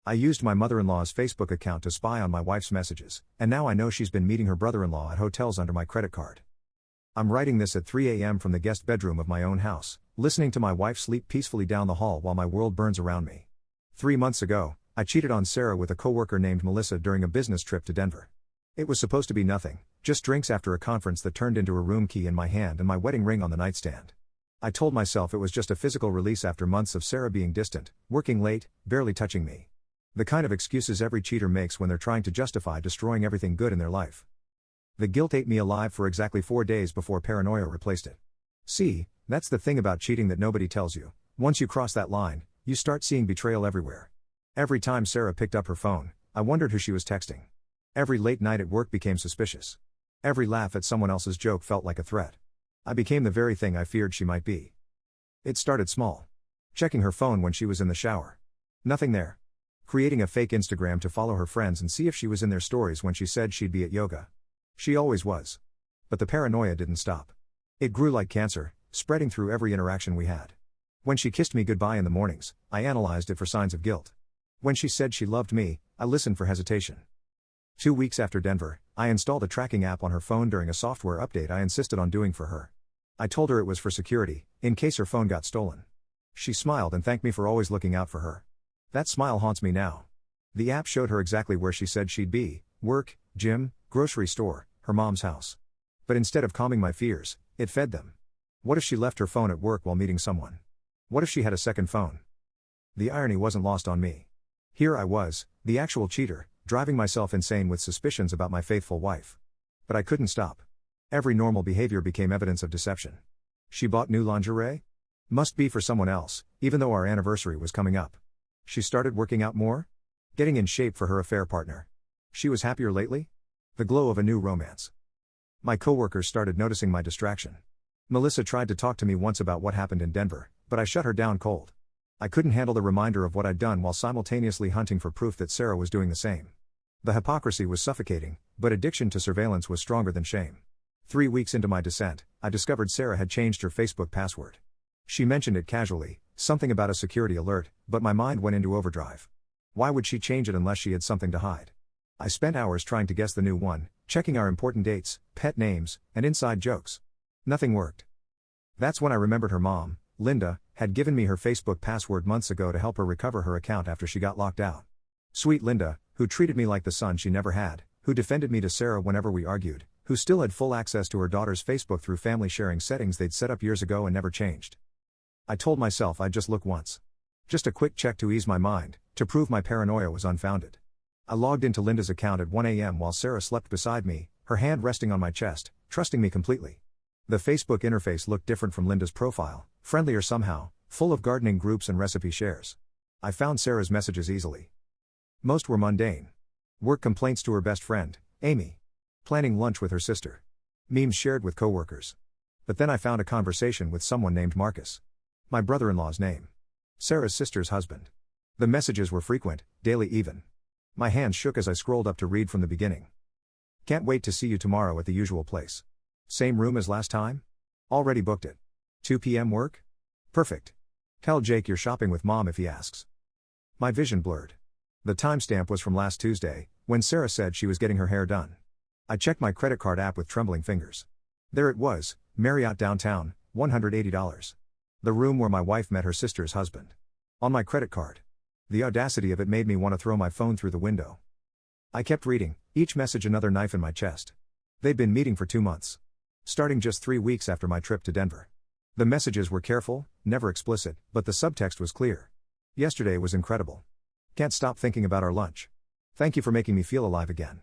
I used my mother-in-law's Facebook account to spy on my wife's messages, and now I know she's been meeting her brother-in-law at hotels under my credit card. I'm writing this at 3 a.m. from the guest bedroom of my own house, listening to my wife sleep peacefully down the hall while my world burns around me. 3 months ago, I cheated on Sarah with a coworker named Melissa during a business trip to Denver. It was supposed to be nothing, just drinks after a conference that turned into a room key in my hand and my wedding ring on the nightstand. I told myself it was just a physical release after months of Sarah being distant, working late, barely touching me. The kind of excuses every cheater makes when they're trying to justify destroying everything good in their life. The guilt ate me alive for exactly 4 days before paranoia replaced it. See, that's the thing about cheating that nobody tells you. Once you cross that line, you start seeing betrayal everywhere. Every time Sarah picked up her phone, I wondered who she was texting. Every late night at work became suspicious. Every laugh at someone else's joke felt like a threat. I became the very thing I feared she might be. It started small. Checking her phone when she was in the shower. Nothing there. Creating a fake Instagram to follow her friends and see if she was in their stories when she said she'd be at yoga. She always was. But the paranoia didn't stop. It grew like cancer, spreading through every interaction we had. When she kissed me goodbye in the mornings, I analyzed it for signs of guilt. When she said she loved me, I listened for hesitation. 2 weeks after Denver, I installed a tracking app on her phone during a software update I insisted on doing for her. I told her it was for security, in case her phone got stolen. She smiled and thanked me for always looking out for her. That smile haunts me now. The app showed her exactly where she said she'd be: work, gym, grocery store, her mom's house. But instead of calming my fears, it fed them. What if she left her phone at work while meeting someone? What if she had a second phone? The irony wasn't lost on me. Here I was, the actual cheater, driving myself insane with suspicions about my faithful wife. But I couldn't stop. Every normal behavior became evidence of deception. She bought new lingerie? Must be for someone else, even though our anniversary was coming up. She started working out more? Getting in shape for her affair partner. She was happier lately? The glow of a new romance. My coworkers started noticing my distraction. Melissa tried to talk to me once about what happened in Denver, but I shut her down cold. I couldn't handle the reminder of what I'd done while simultaneously hunting for proof that Sarah was doing the same. The hypocrisy was suffocating, but addiction to surveillance was stronger than shame. 3 weeks into my descent, I discovered Sarah had changed her Facebook password. She mentioned it casually, something about a security alert, but my mind went into overdrive. Why would she change it unless she had something to hide? I spent hours trying to guess the new one, checking our important dates, pet names, and inside jokes. Nothing worked. That's when I remembered her mom, Linda, had given me her Facebook password months ago to help her recover her account after she got locked out. Sweet Linda, who treated me like the son she never had, who defended me to Sarah whenever we argued, who still had full access to her daughter's Facebook through family sharing settings they'd set up years ago and never changed. I told myself I'd just look once. Just a quick check to ease my mind, to prove my paranoia was unfounded. I logged into Linda's account at 1 a.m. while Sarah slept beside me, her hand resting on my chest, trusting me completely. The Facebook interface looked different from Linda's profile, friendlier somehow, full of gardening groups and recipe shares. I found Sarah's messages easily. Most were mundane. Work complaints to her best friend, Amy. Planning lunch with her sister. Memes shared with coworkers. But then I found a conversation with someone named Marcus. My brother-in-law's name. Sarah's sister's husband. The messages were frequent, daily even. My hands shook as I scrolled up to read from the beginning. Can't wait to see you tomorrow at the usual place. Same room as last time? Already booked it. 2 p.m. work? Perfect. Tell Jake you're shopping with mom if he asks. My vision blurred. The timestamp was from last Tuesday, when Sarah said she was getting her hair done. I checked my credit card app with trembling fingers. There it was, Marriott downtown, $180. The room where my wife met her sister's husband. On my credit card. The audacity of it made me want to throw my phone through the window. I kept reading, each message another knife in my chest. They'd been meeting for 2 months. Starting just 3 weeks after my trip to Denver. The messages were careful, never explicit, but the subtext was clear. Yesterday was incredible. Can't stop thinking about our lunch. Thank you for making me feel alive again.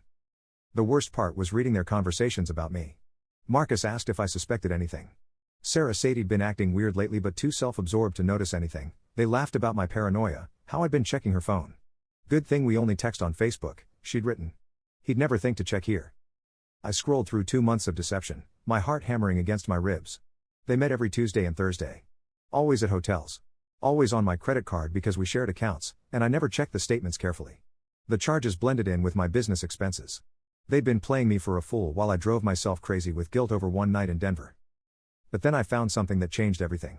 The worst part was reading their conversations about me. Marcus asked if I suspected anything. Sarah said he'd been acting weird lately but too self-absorbed to notice anything. They laughed about my paranoia, how I'd been checking her phone. Good thing we only text on Facebook, she'd written. He'd never think to check here. I scrolled through 2 months of deception, my heart hammering against my ribs. They met every Tuesday and Thursday. Always at hotels. Always on my credit card because we shared accounts, and I never checked the statements carefully. The charges blended in with my business expenses. They'd been playing me for a fool while I drove myself crazy with guilt over one night in Denver. But then I found something that changed everything.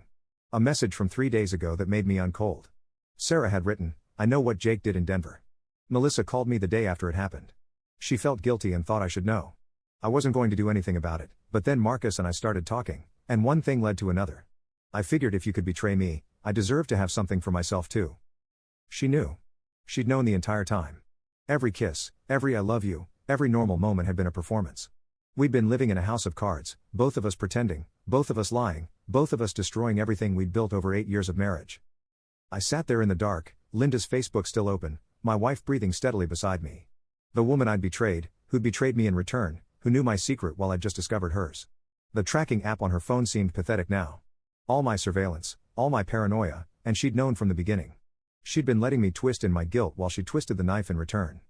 A message from 3 days ago that made me uncold. Sarah had written, I know what Jake did in Denver. Melissa called me the day after it happened. She felt guilty and thought I should know. I wasn't going to do anything about it, but then Marcus and I started talking, and one thing led to another. I figured if you could betray me, I deserved to have something for myself too. She knew. She'd known the entire time. Every kiss, every I love you, every normal moment had been a performance. We'd been living in a house of cards, both of us pretending, both of us lying, both of us destroying everything we'd built over 8 years of marriage. I sat there in the dark, Linda's Facebook still open, my wife breathing steadily beside me. The woman I'd betrayed, who'd betrayed me in return, who knew my secret while I'd just discovered hers. The tracking app on her phone seemed pathetic now. All my surveillance, all my paranoia, and she'd known from the beginning. She'd been letting me twist in my guilt while she twisted the knife in return.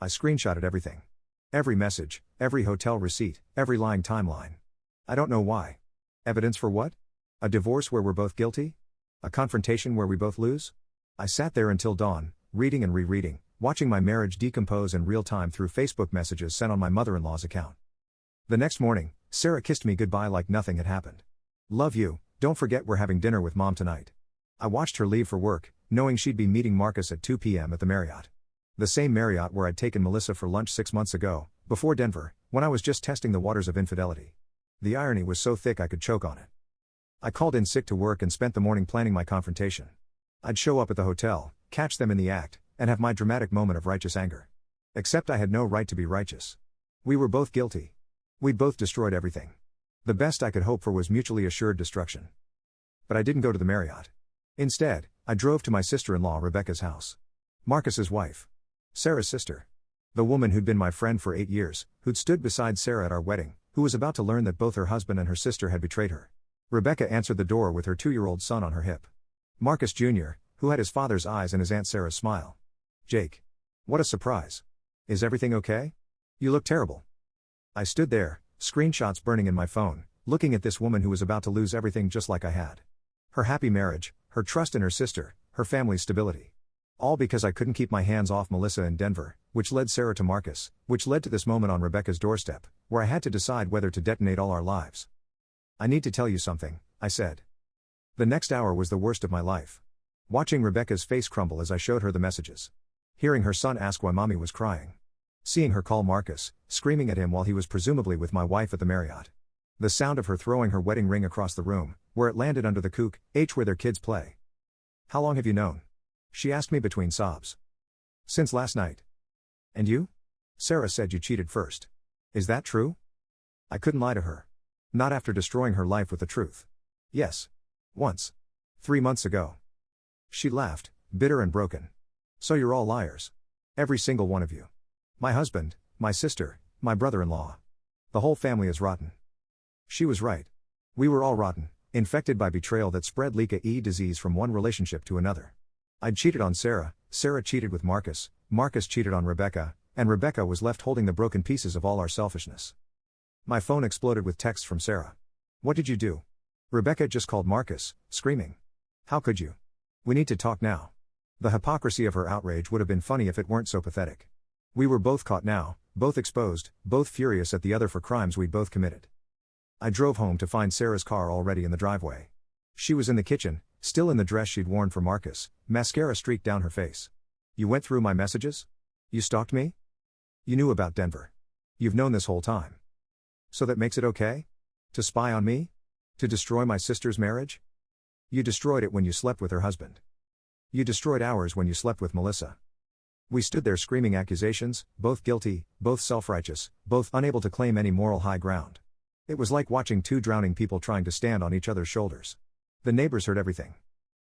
I screenshotted everything. Every message, every hotel receipt, every lying timeline. I don't know why. Evidence for what? A divorce where we're both guilty? A confrontation where we both lose? I sat there until dawn, reading and rereading, watching my marriage decompose in real time through Facebook messages sent on my mother-in-law's account. The next morning, Sarah kissed me goodbye like nothing had happened. Love you, don't forget we're having dinner with Mom tonight. I watched her leave for work, knowing she'd be meeting Marcus at 2 p.m. at the Marriott. The same Marriott where I'd taken Melissa for lunch 6 months ago, before Denver, when I was just testing the waters of infidelity. The irony was so thick I could choke on it. I called in sick to work and spent the morning planning my confrontation. I'd show up at the hotel, catch them in the act, and have my dramatic moment of righteous anger. Except I had no right to be righteous. We were both guilty. We'd both destroyed everything. The best I could hope for was mutually assured destruction. But I didn't go to the Marriott. Instead, I drove to my sister-in-law Rebecca's house. Marcus's wife. Sarah's sister. The woman who'd been my friend for 8 years, who'd stood beside Sarah at our wedding, who was about to learn that both her husband and her sister had betrayed her. Rebecca answered the door with her 2-year-old son on her hip. Marcus Jr., who had his father's eyes and his Aunt Sarah's smile. Jake. What a surprise. Is everything okay? You look terrible. I stood there, screenshots burning in my phone, looking at this woman who was about to lose everything just like I had. Her happy marriage, her trust in her sister, her family's stability. All because I couldn't keep my hands off Melissa in Denver, which led Sarah to Marcus, which led to this moment on Rebecca's doorstep, where I had to decide whether to detonate all our lives. I need to tell you something, I said. The next hour was the worst of my life. Watching Rebecca's face crumble as I showed her the messages. Hearing her son ask why mommy was crying. Seeing her call Marcus, screaming at him while he was presumably with my wife at the Marriott. The sound of her throwing her wedding ring across the room, where it landed under the kook, where their kids play. How long have you known? She asked me between sobs. Since last night. And you? Sarah said you cheated first. Is that true? I couldn't lie to her. Not after destroying her life with the truth. Yes. Once. 3 months ago. She laughed, bitter and broken. So you're all liars. Every single one of you. My husband, my sister, my brother-in-law. The whole family is rotten. She was right. We were all rotten, infected by betrayal that spread Zika disease from one relationship to another. I'd cheated on Sarah, Sarah cheated with Marcus, Marcus cheated on Rebecca, and Rebecca was left holding the broken pieces of all our selfishness. My phone exploded with texts from Sarah. What did you do? Rebecca just called Marcus, screaming. How could you? We need to talk now. The hypocrisy of her outrage would have been funny if it weren't so pathetic. We were both caught now, both exposed, both furious at the other for crimes we'd both committed. I drove home to find Sarah's car already in the driveway. She was in the kitchen, still in the dress she'd worn for Marcus, mascara streaked down her face. You went through my messages? You stalked me? You knew about Denver. You've known this whole time. So that makes it okay? To spy on me? To destroy my sister's marriage? You destroyed it when you slept with her husband. You destroyed ours when you slept with Melissa. We stood there screaming accusations, both guilty, both self-righteous, both unable to claim any moral high ground. It was like watching 2 drowning people trying to stand on each other's shoulders. The neighbors heard everything.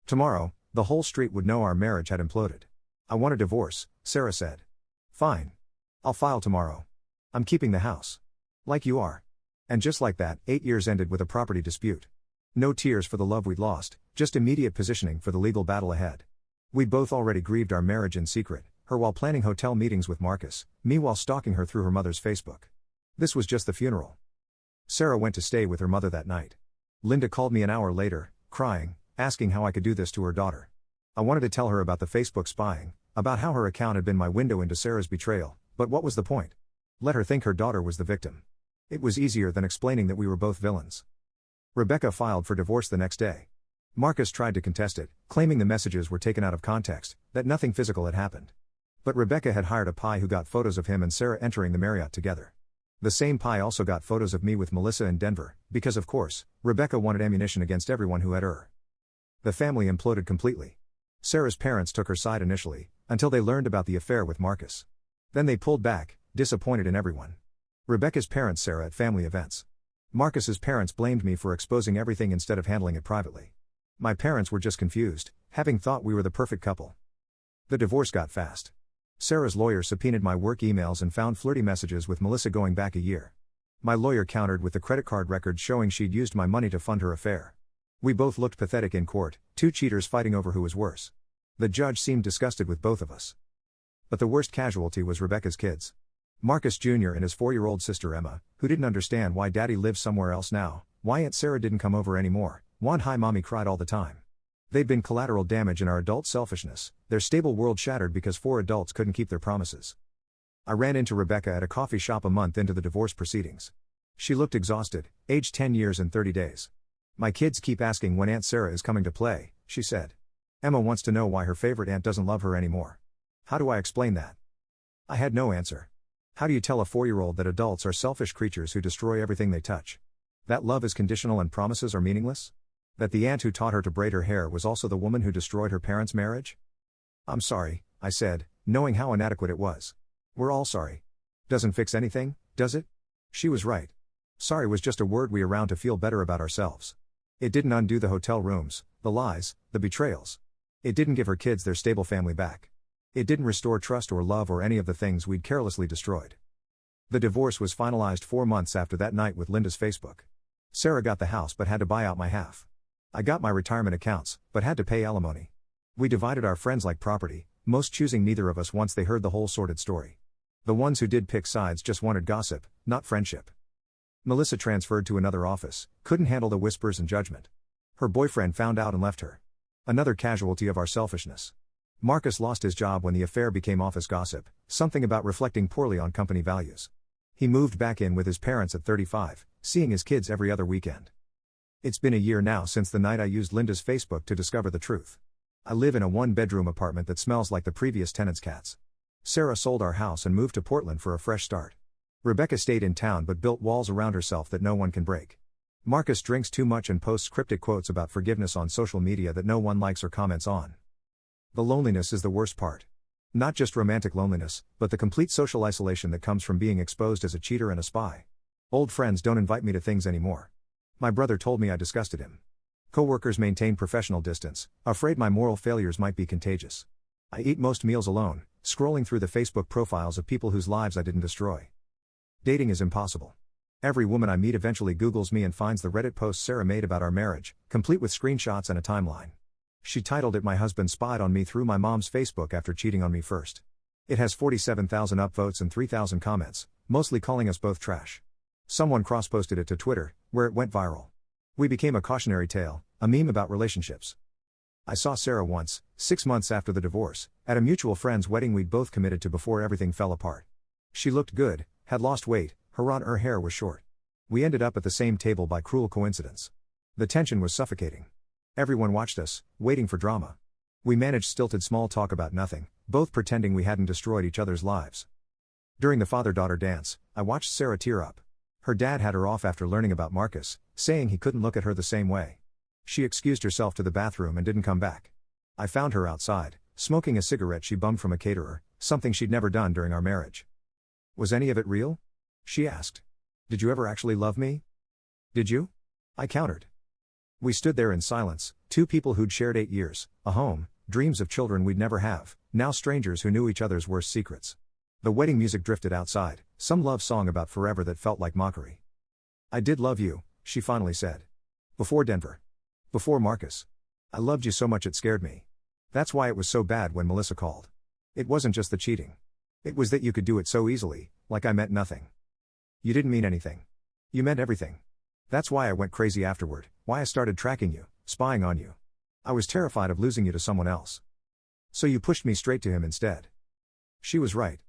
Tomorrow, the whole street would know our marriage had imploded. I want a divorce, Sarah said. Fine. I'll file tomorrow. I'm keeping the house. Like you are. And just like that, 8 years ended with a property dispute. No tears for the love we'd lost, just immediate positioning for the legal battle ahead. We'd both already grieved our marriage in secret, her while planning hotel meetings with Marcus, me while stalking her through her mother's Facebook. This was just the funeral. Sarah went to stay with her mother that night. Linda called me an hour later, crying, asking how I could do this to her daughter. I wanted to tell her about the Facebook spying, about how her account had been my window into Sarah's betrayal, but what was the point? Let her think her daughter was the victim. It was easier than explaining that we were both villains. Rebecca filed for divorce the next day. Marcus tried to contest it, claiming the messages were taken out of context, that nothing physical had happened. But Rebecca had hired a pie who got photos of him and Sarah entering the Marriott together. The same pie also got photos of me with Melissa in Denver, because of course, Rebecca wanted ammunition against everyone who had her. The family imploded completely. Sarah's parents took her side initially, until they learned about the affair with Marcus. Then they pulled back, disappointed in everyone. Rebecca's parents Sarah at family events. Marcus's parents blamed me for exposing everything instead of handling it privately. My parents were just confused, having thought we were the perfect couple. The divorce got fast. Sarah's lawyer subpoenaed my work emails and found flirty messages with Melissa going back a year. My lawyer countered with the credit card records showing she'd used my money to fund her affair. We both looked pathetic in court, two cheaters fighting over who was worse. The judge seemed disgusted with both of us. But the worst casualty was Rebecca's kids. Marcus Jr. and his 4-year-old sister Emma, who didn't understand why Daddy lives somewhere else now, why Aunt Sarah didn't come over anymore, why Mommy cried all the time. They'd been collateral damage in our adult selfishness, their stable world shattered because 4 adults couldn't keep their promises. I ran into Rebecca at a coffee shop a month into the divorce proceedings. She looked exhausted, aged 10 years and 30 days. My kids keep asking when Aunt Sarah is coming to play, she said. Emma wants to know why her favorite aunt doesn't love her anymore. How do I explain that? I had no answer. How do you tell a 4-year-old that adults are selfish creatures who destroy everything they touch? That love is conditional and promises are meaningless? That the aunt who taught her to braid her hair was also the woman who destroyed her parents' marriage? I'm sorry, I said, knowing how inadequate it was. We're all sorry. Doesn't fix anything, does it? She was right. Sorry was just a word we around to feel better about ourselves. It didn't undo the hotel rooms, the lies, the betrayals. It didn't give her kids their stable family back. It didn't restore trust or love or any of the things we'd carelessly destroyed. The divorce was finalized 4 months after that night with Linda's Facebook. Sarah got the house but had to buy out my half. I got my retirement accounts, but had to pay alimony. We divided our friends like property, most choosing neither of us once they heard the whole sordid story. The ones who did pick sides just wanted gossip, not friendship. Melissa transferred to another office, couldn't handle the whispers and judgment. Her boyfriend found out and left her. Another casualty of our selfishness. Marcus lost his job when the affair became office gossip, something about reflecting poorly on company values. He moved back in with his parents at 35, seeing his kids every other weekend. It's been a year now since the night I used Linda's Facebook to discover the truth. I live in a 1-bedroom apartment that smells like the previous tenant's cats. Sarah sold our house and moved to Portland for a fresh start. Rebecca stayed in town but built walls around herself that no one can break. Marcus drinks too much and posts cryptic quotes about forgiveness on social media that no one likes or comments on. The loneliness is the worst part. Not just romantic loneliness, but the complete social isolation that comes from being exposed as a cheater and a spy. Old friends don't invite me to things anymore. My brother told me I disgusted him. Coworkers maintain professional distance, afraid my moral failures might be contagious. I eat most meals alone, scrolling through the Facebook profiles of people whose lives I didn't destroy. Dating is impossible. Every woman I meet eventually Googles me and finds the Reddit post Sarah made about our marriage, complete with screenshots and a timeline. She titled it "My husband spied on me through my mom's Facebook after cheating on me first." It has 47,000 upvotes and 3,000 comments, mostly calling us both trash. Someone cross-posted it to Twitter, where it went viral. We became a cautionary tale, a meme about relationships. I saw Sarah once, 6 months after the divorce, at a mutual friend's wedding we'd both committed to before everything fell apart. She looked good, had lost weight, her hair was short. We ended up at the same table by cruel coincidence. The tension was suffocating. Everyone watched us, waiting for drama. We managed stilted small talk about nothing, both pretending we hadn't destroyed each other's lives. During the father-daughter dance, I watched Sarah tear up. Her dad had her off after learning about Marcus, saying he couldn't look at her the same way. She excused herself to the bathroom and didn't come back. I found her outside, smoking a cigarette she bummed from a caterer, something she'd never done during our marriage. "Was any of it real?" she asked. "Did you ever actually love me?" "Did you?" I countered. We stood there in silence, two people who'd shared 8 years, a home, dreams of children we'd never have, now strangers who knew each other's worst secrets. The wedding music drifted outside, some love song about forever that felt like mockery. "I did love you," she finally said. "Before Denver. Before Marcus. I loved you so much it scared me. That's why it was so bad when Melissa called. It wasn't just the cheating. It was that you could do it so easily, like I meant nothing. You didn't mean anything. You meant everything. That's why I went crazy afterward, why I started tracking you, spying on you. I was terrified of losing you to someone else. So you pushed me straight to him instead." She was right.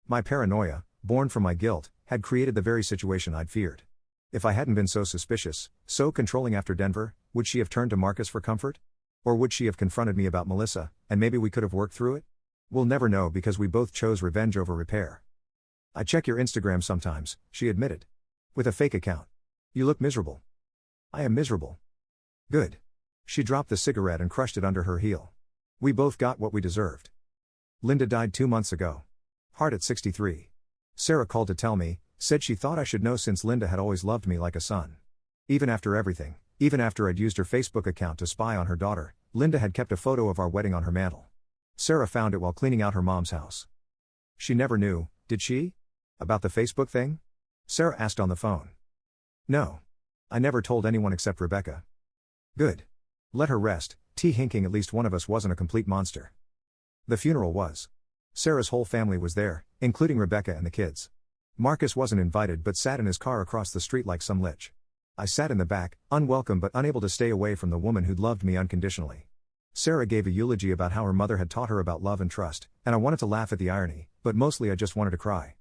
My paranoia, born from my guilt, had created the very situation I'd feared. If I hadn't been so suspicious, so controlling after Denver, would she have turned to Marcus for comfort? Or would she have confronted me about Melissa, and maybe we could have worked through it? We'll never know because we both chose revenge over repair. I check your Instagram sometimes, she admitted. With a fake account. You look miserable. I am miserable. Good. She dropped the cigarette and crushed it under her heel. We both got what we deserved. Linda died 2 months ago. Heart at 63. Sarah called to tell me, said she thought I should know since Linda had always loved me like a son. Even after everything, even after I'd used her Facebook account to spy on her daughter, Linda had kept a photo of our wedding on her mantle. Sarah found it while cleaning out her mom's house. She never knew, did she? About the Facebook thing? Sarah asked on the phone. No. I never told anyone except Rebecca. Good. Let her rest, hinking at least one of us wasn't a complete monster. The funeral was. Sarah's whole family was there, including Rebecca and the kids. Marcus wasn't invited but sat in his car across the street like some lich. I sat in the back, unwelcome but unable to stay away from the woman who'd loved me unconditionally. Sarah gave a eulogy about how her mother had taught her about love and trust, and I wanted to laugh at the irony, but mostly I just wanted to cry.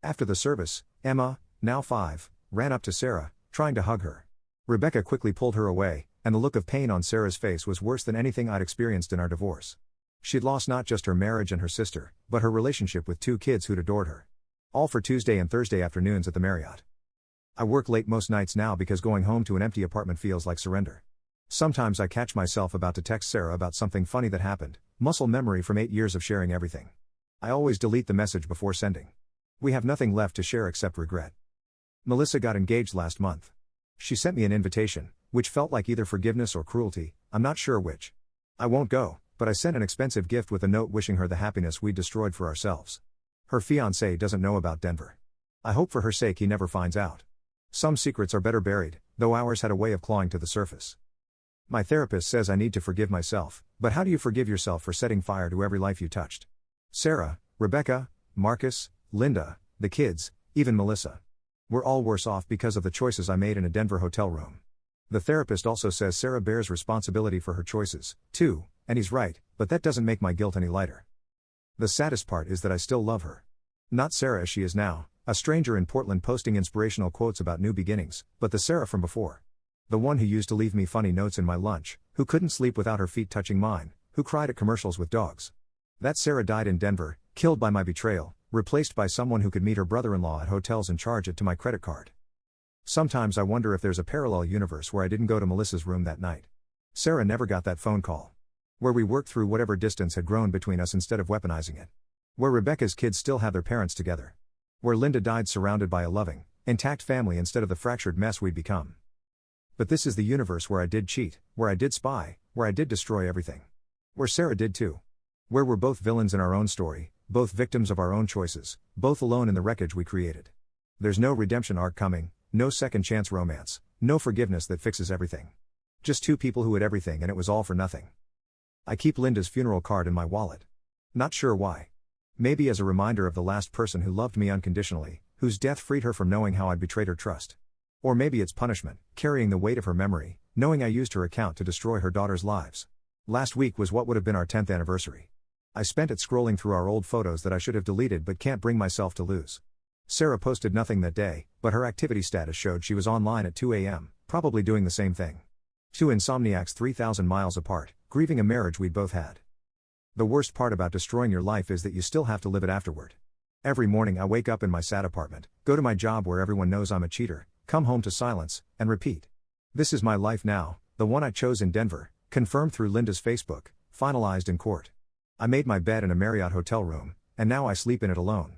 After the service, Emma, now 5, ran up to Sarah, trying to hug her. Rebecca quickly pulled her away, and the look of pain on Sarah's face was worse than anything I'd experienced in our divorce. She'd lost not just her marriage and her sister, but her relationship with 2 kids who'd adored her. All for Tuesday and Thursday afternoons at the Marriott. I work late most nights now because going home to an empty apartment feels like surrender. Sometimes I catch myself about to text Sarah about something funny that happened, muscle memory from 8 years of sharing everything. I always delete the message before sending. We have nothing left to share except regret. Melissa got engaged last month. She sent me an invitation, which felt like either forgiveness or cruelty, I'm not sure which. I won't go, but I sent an expensive gift with a note wishing her the happiness we'd destroyed for ourselves. Her fiancé doesn't know about Denver. I hope for her sake he never finds out. Some secrets are better buried, though ours had a way of clawing to the surface. My therapist says I need to forgive myself, but how do you forgive yourself for setting fire to every life you touched? Sarah, Rebecca, Marcus, Linda, the kids, even Melissa. We're all worse off because of the choices I made in a Denver hotel room. The therapist also says Sarah bears responsibility for her choices, too, and he's right, but that doesn't make my guilt any lighter. The saddest part is that I still love her. Not Sarah as she is now, a stranger in Portland posting inspirational quotes about new beginnings, but the Sarah from before. The one who used to leave me funny notes in my lunch, who couldn't sleep without her feet touching mine, who cried at commercials with dogs. That Sarah died in Denver, killed by my betrayal, replaced by someone who could meet her brother-in-law at hotels and charge it to my credit card. Sometimes I wonder if there's a parallel universe where I didn't go to Melissa's room that night. Sarah never got that phone call. Where we worked through whatever distance had grown between us instead of weaponizing it. Where Rebecca's kids still have their parents together. Where Linda died surrounded by a loving, intact family instead of the fractured mess we'd become. But this is the universe where I did cheat, where I did spy, where I did destroy everything. Where Sarah did too. Where we're both villains in our own story, both victims of our own choices, both alone in the wreckage we created. There's no redemption arc coming, no second chance romance, no forgiveness that fixes everything. Just 2 people who had everything and it was all for nothing. I keep Linda's funeral card in my wallet. Not sure why. Maybe as a reminder of the last person who loved me unconditionally, whose death freed her from knowing how I'd betrayed her trust. Or maybe it's punishment, carrying the weight of her memory, knowing I used her account to destroy her daughter's lives. Last week was what would have been our 10th anniversary. I spent it scrolling through our old photos that I should have deleted but can't bring myself to lose. Sarah posted nothing that day, but her activity status showed she was online at 2 a.m., probably doing the same thing. 2 insomniacs 3,000 miles apart, grieving a marriage we'd both had. The worst part about destroying your life is that you still have to live it afterward. Every morning I wake up in my sad apartment, go to my job where everyone knows I'm a cheater, come home to silence, and repeat. This is my life now, the one I chose in Denver, confirmed through Linda's Facebook, finalized in court. I made my bed in a Marriott hotel room, and now I sleep in it alone.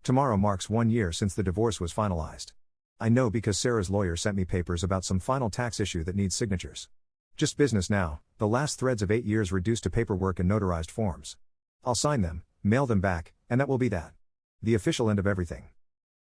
Tomorrow marks 1 year since the divorce was finalized. I know because Sarah's lawyer sent me papers about some final tax issue that needs signatures. Just business now, the last threads of 8 years reduced to paperwork and notarized forms. I'll sign them, mail them back, and that will be that. The official end of everything.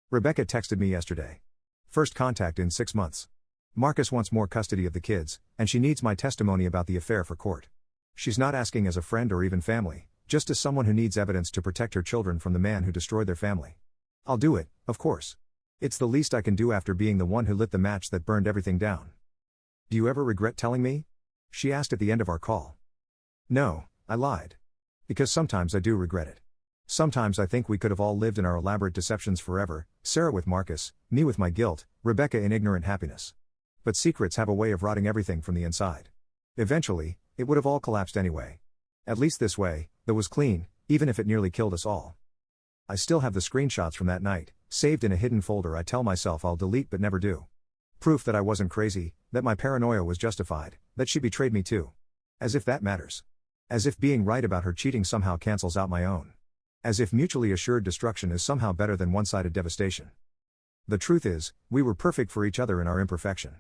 Rebecca texted me yesterday. First contact in 6 months. Marcus wants more custody of the kids, and she needs my testimony about the affair for court. She's not asking as a friend or even family, just as someone who needs evidence to protect her children from the man who destroyed their family. I'll do it, of course. It's the least I can do after being the one who lit the match that burned everything down. Do you ever regret telling me? She asked at the end of our call. No, I lied. Because sometimes I do regret it. Sometimes I think we could have all lived in our elaborate deceptions forever, Sarah with Marcus, me with my guilt, Rebecca in ignorant happiness. But secrets have a way of rotting everything from the inside. Eventually, it would have all collapsed anyway. At least this way, that was clean, even if it nearly killed us all. I still have the screenshots from that night, saved in a hidden folder I tell myself I'll delete but never do. Proof that I wasn't crazy, that my paranoia was justified, that she betrayed me too. As if that matters. As if being right about her cheating somehow cancels out my own. As if mutually assured destruction is somehow better than one-sided devastation. The truth is, we were perfect for each other in our imperfection.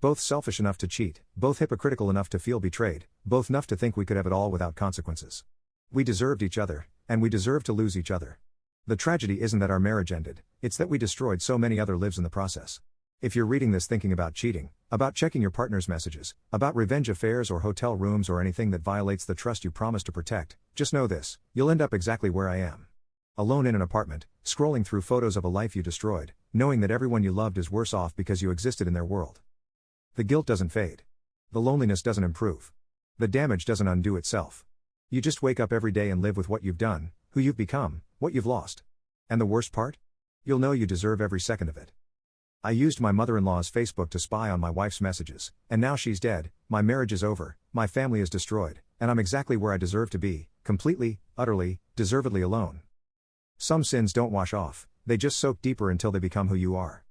Both selfish enough to cheat, both hypocritical enough to feel betrayed, both enough to think we could have it all without consequences. We deserved each other, and we deserved to lose each other. The tragedy isn't that our marriage ended, it's that we destroyed so many other lives in the process. If you're reading this thinking about cheating, about checking your partner's messages, about revenge affairs or hotel rooms or anything that violates the trust you promised to protect, just know this, you'll end up exactly where I am. Alone in an apartment, scrolling through photos of a life you destroyed, knowing that everyone you loved is worse off because you existed in their world. The guilt doesn't fade. The loneliness doesn't improve. The damage doesn't undo itself. You just wake up every day and live with what you've done, who you've become, what you've lost. And the worst part? You'll know you deserve every second of it. I used my mother-in-law's Facebook to spy on my wife's messages, and now she's dead, my marriage is over, my family is destroyed, and I'm exactly where I deserve to be, completely, utterly, deservedly alone. Some sins don't wash off, they just soak deeper until they become who you are.